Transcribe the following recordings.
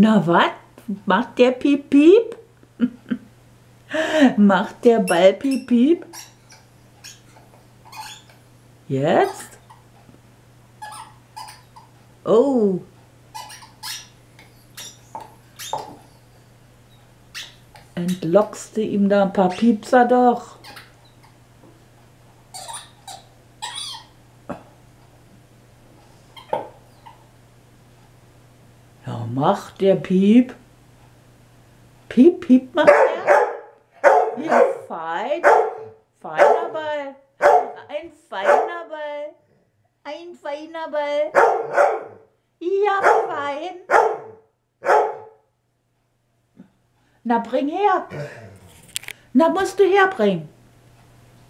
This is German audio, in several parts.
Na wat? Macht der Piep Piep? Macht der Ball Piep Piep? Jetzt? Oh. Entlockst du ihm da ein paar Piepser doch? Ja, macht der Piep. Piep, Piep macht er. Ja, fein. Feiner Ball. Ein feiner Ball. Ein feiner Ball. Ja, fein. Na, bring her. Na, musst du herbringen.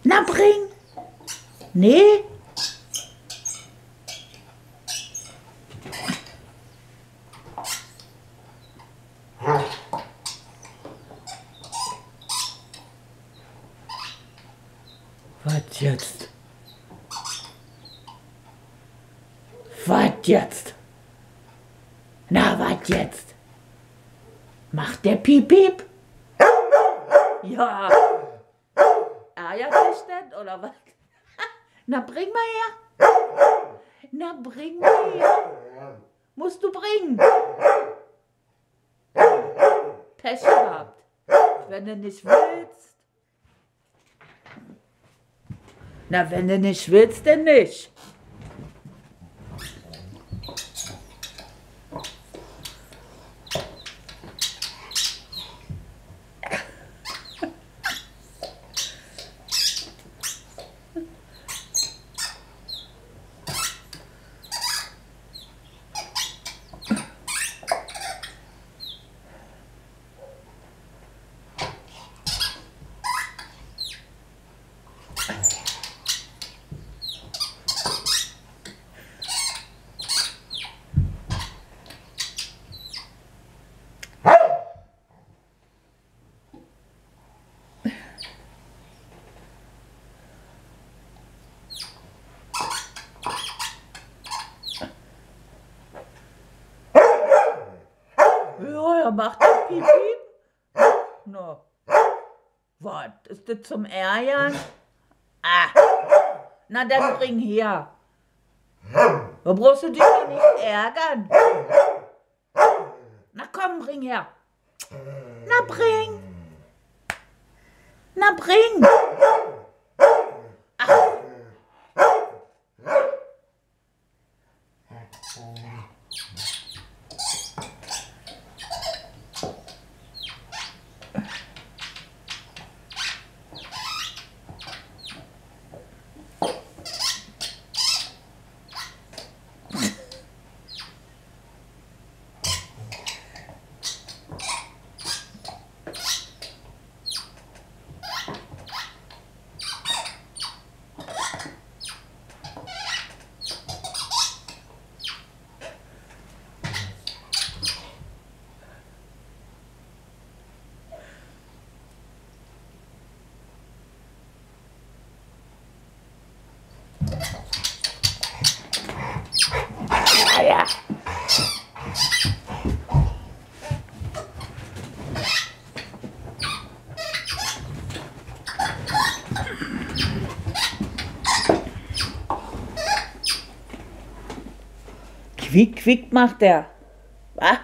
Na, bring. Nee. Was jetzt? Was jetzt? Na, was jetzt? Macht der Piep Piep? Ja. Ärgert dich denn, oder was? Na, bring mal her. Na, bring mal her. Musst du bringen. Pech gehabt. Wenn du nicht willst. Na, wenn du nicht willst, dann nicht. Ja, er macht das Piep Piep. No. Was, ist das zum Ärgern? Ah. Na, dann bring her. Da brauchst du dich doch nicht ärgern. Na komm, bring her. Na, bring. Na, bring. Ach. Ja. Quick, quick macht er. Was?